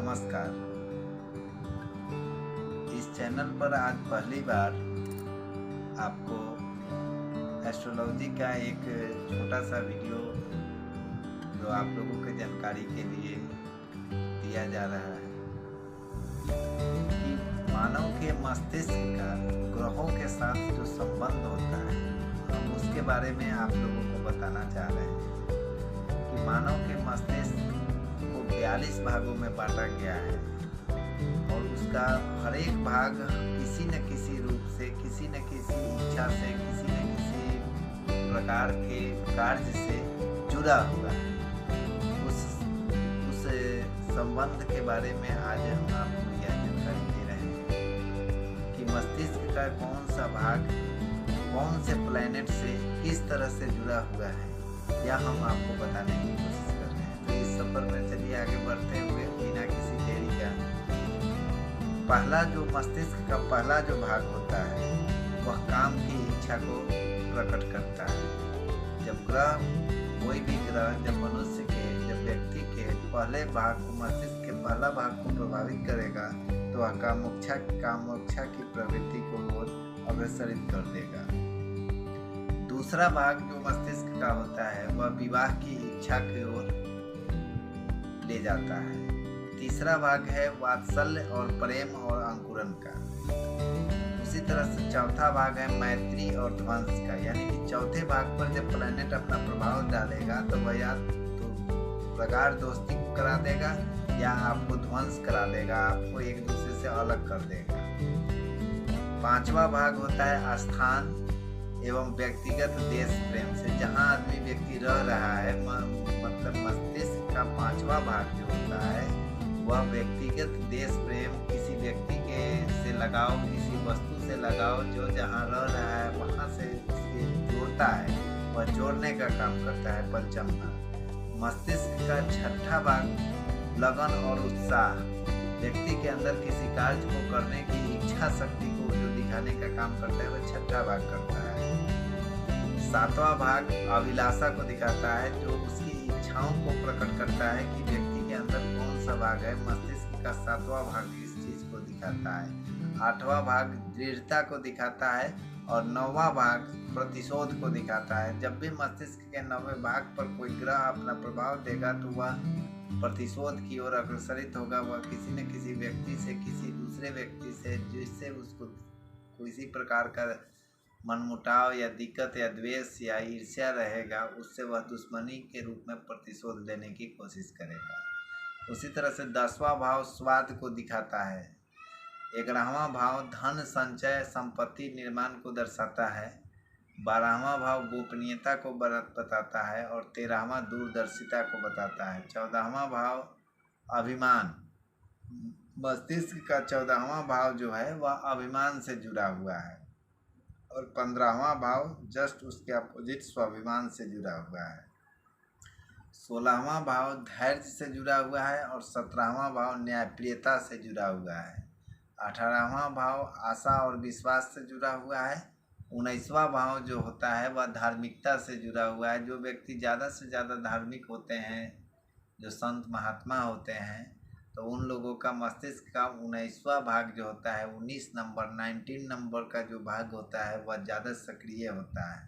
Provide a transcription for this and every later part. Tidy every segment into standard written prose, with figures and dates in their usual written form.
नमस्कार। इस चैनल पर आज पहली बार आपको एस्ट्रोलॉजी का एक छोटा सा वीडियो जो आप लोगों के जानकारी के लिए दिया जा रहा है कि मानव के मस्तिष्क का ग्रहों के साथ जो संबंध होता है, हम उसके बारे में आप लोगों को बताना चाह रहे हैं कि मानव के मस्तिष्क को 42 भागों में बांटा गया है और उसका हर एक भाग किसी न किसी रूप से, किसी न किसी इच्छा से, किसी न किसी प्रकार के कार्य से जुड़ा हुआ है। उस संबंध के बारे में आज हम आपको यह जानकारी दे रहे हैं कि मस्तिष्क का कौन सा भाग कौन से प्लैनेट से किस तरह से जुड़ा हुआ है, यह हम आपको बताने की कोशिश कर रहे हैं। तो इस सफर में चलिए आगे बढ़ते हुए बिना किसी देरी का, पहला जो मस्तिष्क का पहला जो भाग होता है वह काम की इच्छा को प्रकट करता है। जब ग्रह, कोई भी ग्रह जब मनुष्य के, जब व्यक्ति के पहले भाग को, मस्तिष्क के पहला भाग को प्रभावित करेगा तो वह कामोक्षा की प्रवृत्ति को अग्रसरित कर देगा। दूसरा भाग जो मस्तिष्क का होता है वह विवाह की इच्छा की ओर ले जाता है। तीसरा भाग है वात्सल्य और प्रेम और अंकुरन का। उसी तरह से चौथा भाग है मैत्री और ध्वंस का, यानी कि चौथे भाग पर जब प्लैनेट अपना प्रभाव डालेगा तो वह या तो प्रगाढ़ दोस्ती को करा देगा या आपको ध्वंस करा देगा, आपको एक दूसरे से अलग कर देगा। पांचवा भाग होता है स्थान एवं व्यक्तिगत देश प्रेम से, जहाँ आदमी व्यक्ति रह रहा है, मतलब मस्तिष्क का पांचवा भाग जो होता है वह व्यक्तिगत देश प्रेम, किसी व्यक्ति के से लगाव, किसी वस्तु से लगाव, जो जहाँ रह रहा है वहाँ से उसके जोड़ता है, वह जोड़ने का काम करता है पंचम भाग। मस्तिष्क का छठा भाग लगन और उत्साह, व्यक्ति के अंदर किसी कार्य को करने की इच्छा शक्ति को जो दिखाने का काम करता है वह छठा भाग करता है। सातवां भाग अभिलाषा को दिखाता है, जो उसकी इच्छाओं को प्रकट करता है कि व्यक्ति के अंदर कौन सा भाग है। मस्तिष्क का सातवां भाग इस चीज को दिखाता है। आठवां भाग दृढ़ता को दिखाता है और नौवां भाग प्रतिशोध को दिखाता है। जब भी मस्तिष्क के नौवें भाग पर कोई ग्रह अपना प्रभाव देगा तो वह प्रतिशोध की ओर अग्रसरित होगा। वह किसी न किसी व्यक्ति से, किसी दूसरे व्यक्ति से, जिससे उसको किसी प्रकार का मनमुटाव या दिक्कत या द्वेष या ईर्ष्या रहेगा, उससे वह दुश्मनी के रूप में प्रतिशोध लेने की कोशिश करेगा। उसी तरह से 10वां भाव स्वाद को दिखाता है। 11वां भाव धन संचय संपत्ति निर्माण को दर्शाता है। 12वां भाव गोपनीयता को बताता है और 13वां दूरदर्शिता को बताता है। 14वां भाव अभिमान, मस्तिष्क का 14वां भाव जो है वह अभिमान से जुड़ा हुआ है और 15वां भाव जस्ट उसके अपोजिट स्वाभिमान से जुड़ा हुआ है। 16वां भाव धैर्य से जुड़ा हुआ है और 17वां भाव न्यायप्रियता से जुड़ा हुआ है। 18वां भाव आशा और विश्वास से जुड़ा हुआ है। 19वां भाव जो होता है वह धार्मिकता से जुड़ा हुआ है। जो व्यक्ति ज़्यादा से ज़्यादा धार्मिक होते हैं, जो संत महात्मा होते हैं, तो उन लोगों का मस्तिष्क का 19वां भाग जो होता है, 19 नंबर का जो भाग होता है वह ज़्यादा सक्रिय होता है।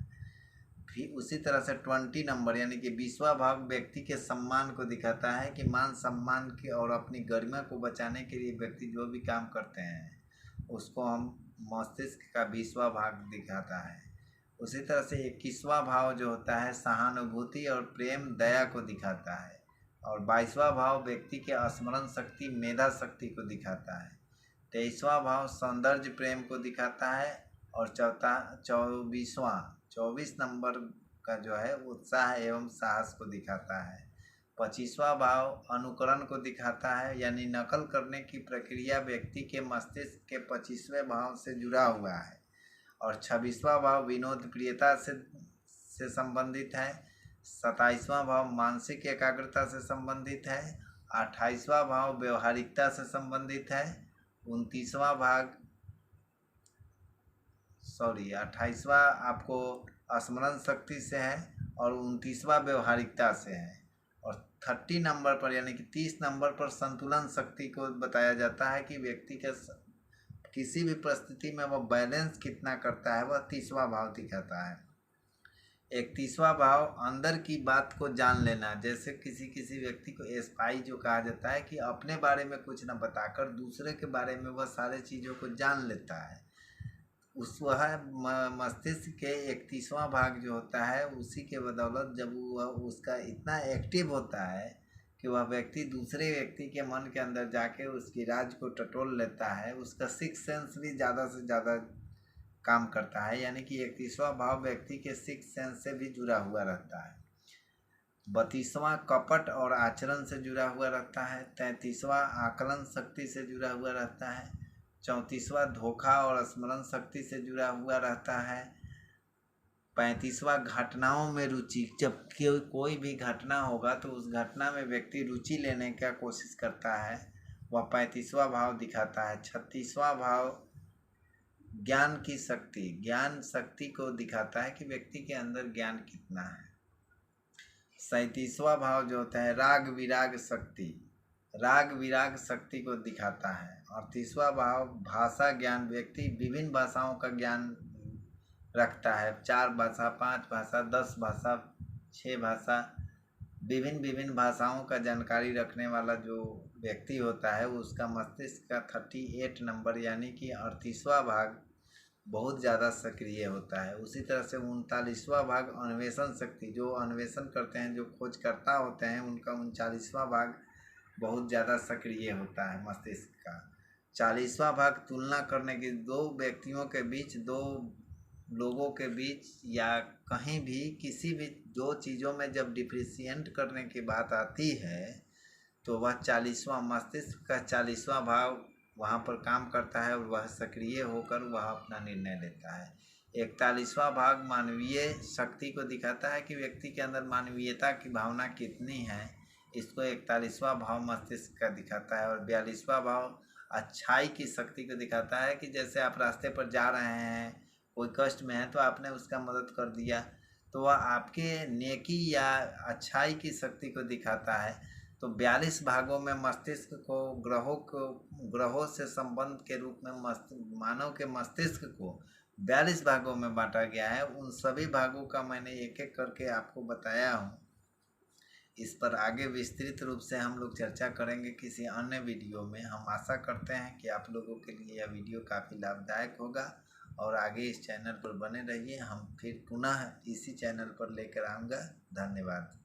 फिर उसी तरह से 20 नंबर यानी कि 20वां भाग व्यक्ति के सम्मान को दिखाता है कि मान सम्मान के और अपनी गरिमा को बचाने के लिए व्यक्ति जो भी काम करते हैं उसको हम मस्तिष्क का 20वां भाग दिखाता है। उसी तरह से 21वां भाव जो होता है सहानुभूति और प्रेम दया को दिखाता है और 22वां भाव व्यक्ति के स्मरण शक्ति मेधा शक्ति को दिखाता है। 23वां भाव सौंदर्य प्रेम को दिखाता है और 24 नंबर का जो है उत्साह एवं साहस को दिखाता है। 25वां भाव अनुकरण को दिखाता है, यानी नकल करने की प्रक्रिया व्यक्ति के मस्तिष्क के 25वें भाव से जुड़ा हुआ है और 26वां भाव विनोद प्रियता से संबंधित है। 27वां भाव मानसिक एकाग्रता से संबंधित है। 28वां भाव व्यवहारिकता से संबंधित है। 28वां आपको स्मरण शक्ति से है और 29वां व्यवहारिकता से है और 30 नंबर पर यानी कि 30 नंबर पर संतुलन शक्ति को बताया जाता है कि व्यक्ति के किसी भी परिस्थिति में वह बैलेंस कितना करता है, वह 30वां भाव दिखाता है। 31वां भाव अंदर की बात को जान लेना, जैसे किसी किसी व्यक्ति को स्पाई जो कहा जाता है कि अपने बारे में कुछ न बताकर दूसरे के बारे में वह सारे चीज़ों को जान लेता है। वह मस्तिष्क के 31वां भाग जो होता है उसी के बदौलत जब वह उसका इतना एक्टिव होता है कि वह व्यक्ति दूसरे व्यक्ति के मन के अंदर जाके उसकी राज को टटोल लेता है, उसका सिक्स सेंस भी ज़्यादा से ज़्यादा काम करता है। यानी कि 31वां भाव व्यक्ति के सिक्स सेंस से भी जुड़ा हुआ रहता है। 32वां कपट और आचरण से जुड़ा हुआ रहता है। 33वां आकलन शक्ति से जुड़ा हुआ रहता है। 34वां धोखा और स्मरण शक्ति से जुड़ा हुआ रहता है। 35वां घटनाओं में रुचि, जब कोई भी घटना होगा तो उस घटना में व्यक्ति रुचि लेने का कोशिश करता है, वह 35वां भाव दिखाता है। 36वां भाव ज्ञान की शक्ति, ज्ञान शक्ति को दिखाता है कि व्यक्ति के अंदर ज्ञान कितना है। 37वां भाव जो होता है राग विराग शक्ति, राग विराग शक्ति को दिखाता है। 38वां भाव भाषा ज्ञान, व्यक्ति विभिन्न भाषाओं का ज्ञान रखता है, 4 भाषा, 5 भाषा, 10 भाषा, 6 भाषा, विभिन्न भाषाओं का जानकारी रखने वाला जो व्यक्ति होता है उसका मस्तिष्क का 38 नंबर यानी कि 38वां भाग बहुत ज़्यादा सक्रिय होता है। उसी तरह से 39वां भाग अन्वेषण शक्ति, जो अन्वेषण करते हैं, जो खोजकर्ता होते हैं, उनका 39वां भाग बहुत ज़्यादा सक्रिय होता है मस्तिष्क का। 40वां भाग तुलना करने की, दो व्यक्तियों के बीच, दो लोगों के बीच या कहीं भी किसी भी दो चीज़ों में जब डिफरेंशिएट करने की बात आती है तो वह 40वां मस्तिष्क का 40वां भाव वहाँ पर काम करता है और वह सक्रिय होकर वह अपना निर्णय लेता है। 41वां भाग मानवीय शक्ति को दिखाता है कि व्यक्ति के अंदर मानवीयता की भावना कितनी है, इसको 41वां भाव मस्तिष्क का दिखाता है। और 42वां भाव अच्छाई की शक्ति को दिखाता है कि जैसे आप रास्ते पर जा रहे हैं, कोई कष्ट में है तो आपने उसका मदद कर दिया, तो वह आपके नेकी या अच्छाई की शक्ति को दिखाता है। तो 42 भागों में मस्तिष्क को ग्रहों से संबंध के रूप में मानव के मस्तिष्क को 42 भागों में बांटा गया है। उन सभी भागों का मैंने एक एक करके आपको बताया हूँ। इस पर आगे विस्तृत रूप से हम लोग चर्चा करेंगे किसी अन्य वीडियो में। हम आशा करते हैं कि आप लोगों के लिए यह वीडियो काफ़ी लाभदायक होगा और आगे इस चैनल पर बने रहिए। हम फिर पुनः इसी चैनल पर लेकर आऊँगा। धन्यवाद।